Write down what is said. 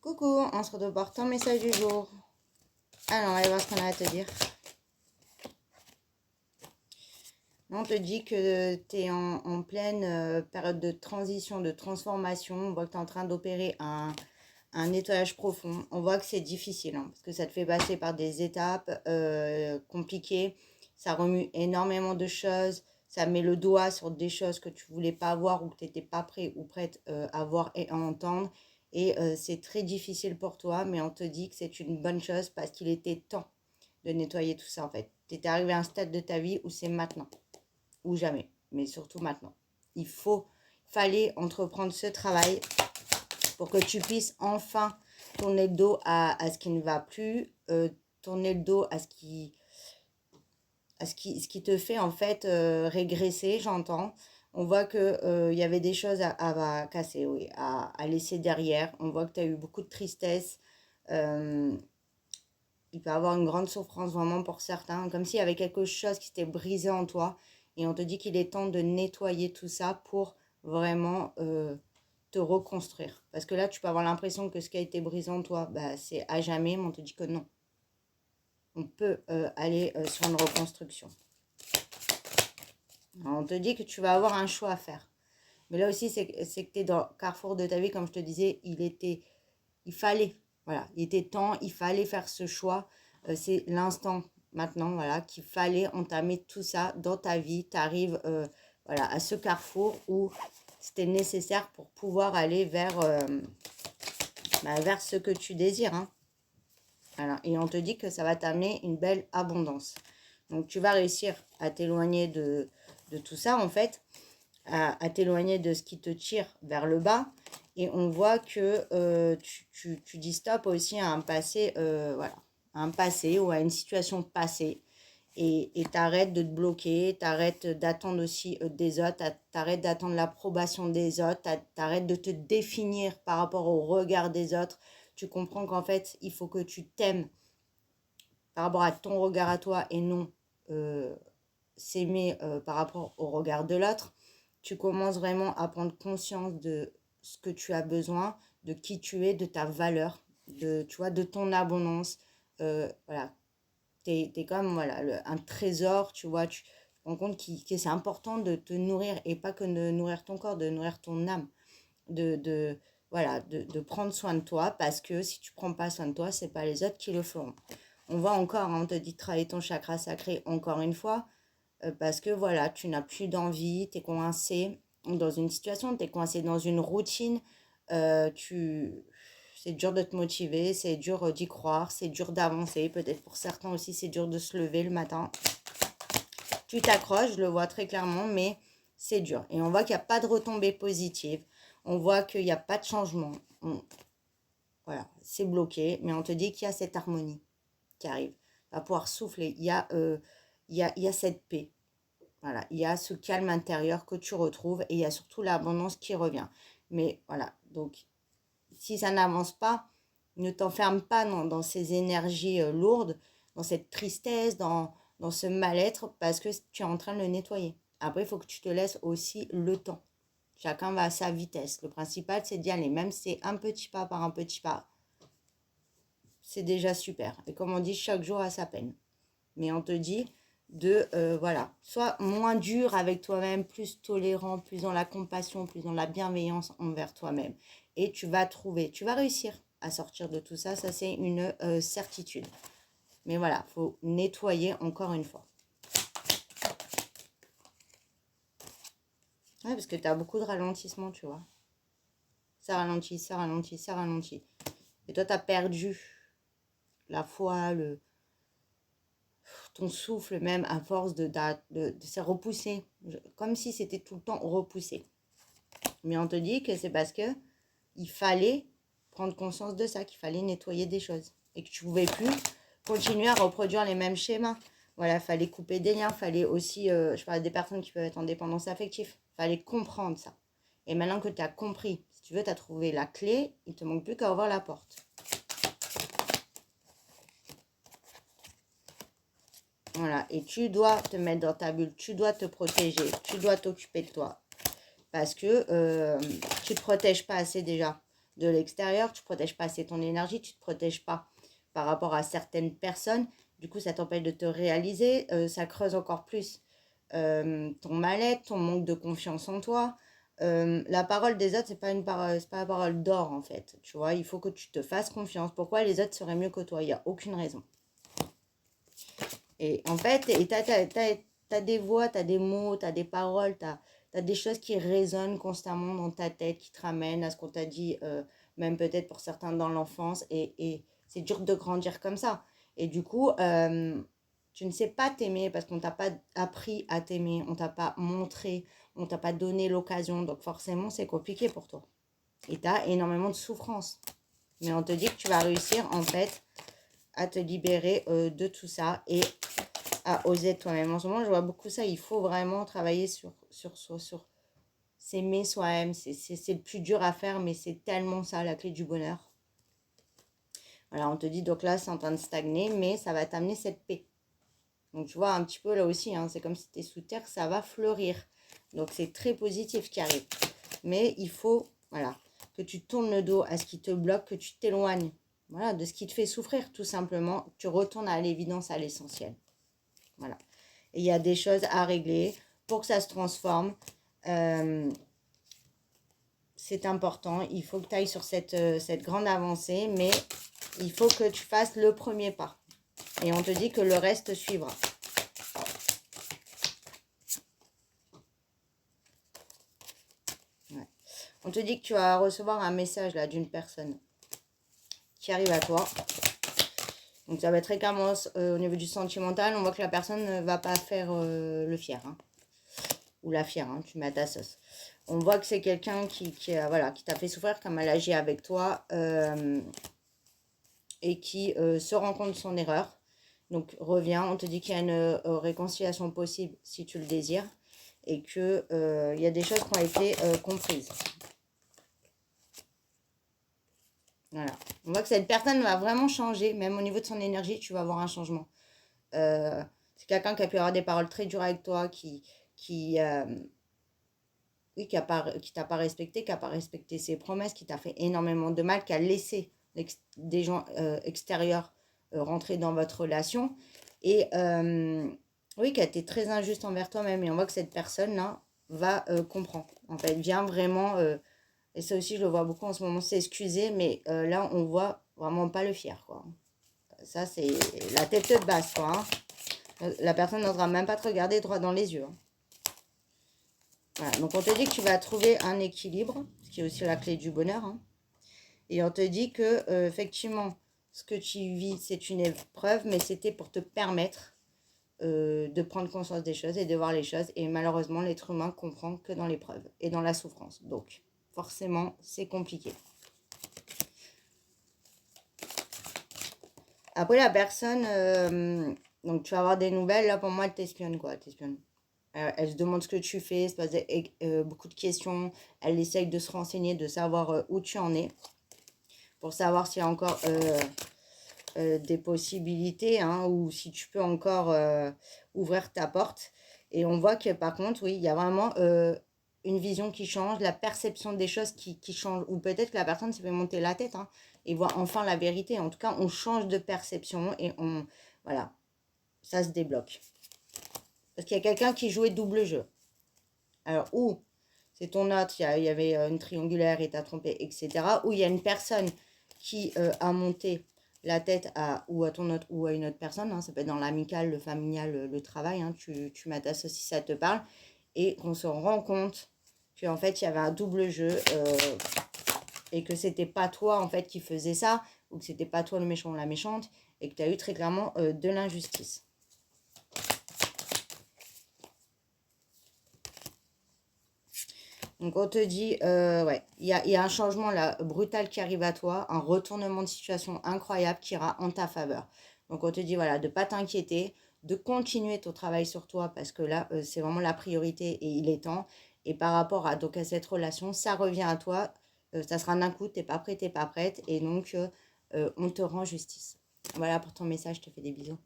Coucou, on se retrouve pour ton message du jour. Alors, on va aller voir ce qu'on a à te dire. On te dit que tu es en pleine période de transition, de transformation. On voit que tu es en train d'opérer un nettoyage profond. On voit que c'est difficile, hein, parce que ça te fait passer par des étapes compliquées. Ça remue énormément de choses. Ça met le doigt sur des choses que tu voulais pas voir ou que tu n'étais pas prêt ou prête à voir et à entendre. Et c'est très difficile pour toi, mais on te dit que c'est une bonne chose parce qu'il était temps de nettoyer tout ça en fait. Tu étais arrivé à un stade de ta vie où c'est maintenant ou jamais, mais surtout maintenant. Fallait entreprendre ce travail pour que tu puisses enfin tourner le dos à ce qui ne va plus, tourner le dos à ce qui te fait en fait régresser, j'entends. On voit que y avait des choses à casser, oui, à laisser derrière. On voit que tu as eu beaucoup de tristesse. Il peut y avoir une grande souffrance vraiment pour certains, comme s'il y avait quelque chose qui s'était brisé en toi. Et on te dit qu'il est temps de nettoyer tout ça pour vraiment te reconstruire. Parce que là, tu peux avoir l'impression que ce qui a été brisé en toi, bah, c'est à jamais, mais on te dit que non. On peut aller sur une reconstruction. Alors, on te dit que tu vas avoir un choix à faire. Mais là aussi, c'est que tu es dans le carrefour de ta vie, comme je te disais, il fallait, voilà, il était temps, il fallait faire ce choix. C'est l'instant maintenant, voilà, qu'il fallait entamer tout ça dans ta vie. Tu arrives voilà, à ce carrefour où c'était nécessaire pour pouvoir aller vers ce que tu désires. Hein. Voilà. Et on te dit que ça va t'amener une belle abondance. Donc, tu vas réussir à t'éloigner de tout ça, en fait, à t'éloigner de ce qui te tire vers le bas. Et on voit que tu dis stop aussi à un passé, voilà, à un passé ou à une situation passée. Et t'arrêtes de te bloquer, t'arrêtes d'attendre aussi des autres, t'arrêtes d'attendre l'approbation des autres, t'arrêtes de te définir par rapport au regard des autres. Tu comprends qu'en fait, il faut que tu t'aimes par rapport à ton regard à toi et non s'aimer par rapport au regard de l'autre. Tu commences vraiment à prendre conscience de ce que tu as besoin, de qui tu es, de ta valeur, tu vois, de ton abondance. Voilà, t'es comme voilà, un trésor, tu vois, tu te rends compte que c'est important de te nourrir et pas que de nourrir ton corps, de nourrir ton âme, voilà, de prendre soin de toi parce que si tu prends pas soin de toi, c'est pas les autres qui le feront. On voit encore, hein, on te dit de travailler ton chakra sacré encore une fois parce que voilà, tu n'as plus d'envie, tu es coincé dans une situation, tu es coincé dans une routine, c'est dur de te motiver, c'est dur d'y croire, c'est dur d'avancer, peut-être pour certains aussi c'est dur de se lever le matin. Tu t'accroches, je le vois très clairement, mais c'est dur. Et on voit qu'il n'y a pas de retombées positives, on voit qu'il n'y a pas de changement. Voilà, c'est bloqué, mais on te dit qu'il y a cette harmonie qui arrive. Tu vas pouvoir souffler, il y a cette paix. Voilà, il y a ce calme intérieur que tu retrouves et il y a surtout l'abondance qui revient. Mais voilà, donc si ça n'avance pas, ne t'enferme pas dans ces énergies lourdes, dans cette tristesse, dans ce mal-être, parce que tu es en train de le nettoyer. Après, il faut que tu te laisses aussi le temps. Chacun va à sa vitesse. Le principal, c'est d'y aller. Même si c'est un petit pas par un petit pas, c'est déjà super. Et comme on dit, chaque jour a sa peine. Mais on te dit voilà, sois moins dur avec toi-même, plus tolérant, plus dans la compassion, plus dans la bienveillance envers toi-même. Et tu vas réussir à sortir de tout ça, ça c'est une certitude. Mais voilà, il faut nettoyer encore une fois. Ouais, parce que tu as beaucoup de ralentissement, tu vois. Ça ralentit, ça ralentit, ça ralentit. Et toi, tu as perdu la foi, ton souffle même à force de se repousser. Comme si c'était tout le temps repoussé. Mais on te dit que c'est parce que il fallait prendre conscience de ça, qu'il fallait nettoyer des choses. Et que tu ne pouvais plus continuer à reproduire les mêmes schémas. Voilà, il fallait couper des liens, il fallait aussi, je parle des personnes qui peuvent être en dépendance affective. Il fallait comprendre ça. Et maintenant que tu as compris, si tu veux, tu as trouvé la clé, il ne te manque plus qu'à ouvrir la porte. Voilà, et tu dois te mettre dans ta bulle, tu dois te protéger, tu dois t'occuper de toi. Parce que tu ne te protèges pas assez déjà. de l'extérieur, tu ne protèges pas assez ton énergie, tu ne te protèges pas par rapport à certaines personnes. Du coup, ça t'empêche de te réaliser, ça creuse encore plus ton mal-être, ton manque de confiance en toi. La parole des autres, c'est pas la parole d'or en fait. Tu vois, il faut que tu te fasses confiance. Pourquoi les autres seraient mieux que toi? Il n'y a aucune raison. Et en fait, t'as des voix, t'as des mots, t'as des paroles, t'as des choses qui résonnent constamment dans ta tête, qui te ramènent à ce qu'on t'a dit, même peut-être pour certains dans l'enfance. Et c'est dur de grandir comme ça. Et du coup, tu ne sais pas t'aimer parce qu'on t'a pas appris à t'aimer, on t'a pas montré, on t'a pas donné l'occasion. Donc forcément, c'est compliqué pour toi. Et tu as énormément de souffrance. Mais on te dit que tu vas réussir en fait à te libérer de tout ça et à oser toi-même. En ce moment, je vois beaucoup ça. Il faut vraiment travailler sur soi, sur s'aimer soi-même. C'est le plus dur à faire, mais c'est tellement ça la clé du bonheur. Voilà, on te dit donc là, c'est en train de stagner, mais ça va t'amener cette paix. Donc tu vois un petit peu là aussi, hein, c'est comme si tu es sous terre, ça va fleurir. Donc c'est très positif qui arrive. Mais il faut, voilà, que tu tournes le dos à ce qui te bloque, que tu t'éloignes, voilà, de ce qui te fait souffrir, tout simplement. Tu retournes à l'évidence, à l'essentiel. Voilà. Et il y a des choses à régler pour que ça se transforme. C'est important. Il faut que tu ailles sur cette grande avancée, mais il faut que tu fasses le premier pas. Et on te dit que le reste suivra. Ouais. On te dit que tu vas recevoir un message là d'une personne qui arrive à toi. Donc ça va être très clairement au niveau du sentimental. On voit que la personne ne va pas faire le fier. Hein. Ou la fière, hein, tu mets à ta sauce. On voit que c'est quelqu'un voilà, qui t'a fait souffrir, comme elle agit avec toi. Et qui se rend compte de son erreur. Donc reviens, on te dit qu'il y a une réconciliation possible si tu le désires. Et qu'il y a des choses qui ont été comprises. Voilà. On voit que cette personne va vraiment changer, même au niveau de son énergie, tu vas avoir un changement. C'est quelqu'un qui a pu avoir des paroles très dures avec toi, oui, qui t'a pas respecté, qui n'a pas respecté ses promesses, qui t'a fait énormément de mal, qui a laissé des gens extérieurs rentrer dans votre relation. Et oui, qui a été très injuste envers toi-même. Et on voit que cette personne-là va comprendre. En fait, vient vraiment... et ça aussi, je le vois beaucoup en ce moment, s'excuser, mais là, on voit vraiment pas le fier, quoi. Ça, c'est la tête basse, quoi. Hein. La personne n'osera même pas te regarder droit dans les yeux. Hein. Voilà. Donc, on te dit que tu vas trouver un équilibre, ce qui est aussi la clé du bonheur. Hein. Et on te dit que, effectivement, ce que tu vis, c'est une épreuve, mais c'était pour te permettre de prendre conscience des choses et de voir les choses. Et malheureusement, l'être humain comprend que dans l'épreuve et dans la souffrance. Donc, forcément, c'est compliqué. Après, la personne, donc tu vas avoir des nouvelles, là pour moi, elle t'espionne quoi, elle t'espionne. Elle se demande ce que tu fais, se pose beaucoup de questions, elle essaye de se renseigner, de savoir où tu en es, pour savoir s'il y a encore des possibilités, hein, ou si tu peux encore ouvrir ta porte. Et on voit que par contre, oui, il y a vraiment une vision qui change, la perception des choses qui change, ou peut-être que la personne s'est fait monter la tête, hein, et voit enfin la vérité. En tout cas, on change de perception et voilà, ça se débloque. Parce qu'il y a quelqu'un qui jouait double jeu. Alors, ou c'est ton autre, il y avait une triangulaire et t'as trompé, etc. Ou il y a une personne qui a monté la tête ou à ton autre ou à une autre personne. Hein, ça peut être dans l'amical, le familial, le travail. Hein, tu m'attestes si ça te parle. Et qu'on se rend compte qu'en fait, il y avait un double jeu et que c'était pas toi en fait qui faisais ça, ou que c'était pas toi le méchant ou la méchante, et que tu as eu très clairement de l'injustice. Donc on te dit, ouais, il y a un changement là brutal qui arrive à toi, un retournement de situation incroyable qui ira en ta faveur. Donc on te dit, voilà, de ne pas t'inquiéter, de continuer ton travail sur toi, parce que là, c'est vraiment la priorité et il est temps. Et par rapport à cette relation, ça revient à toi, ça sera d'un coup, t'es pas prêt, t'es pas prête, et donc on te rend justice. Voilà pour ton message, je te fais des bisous.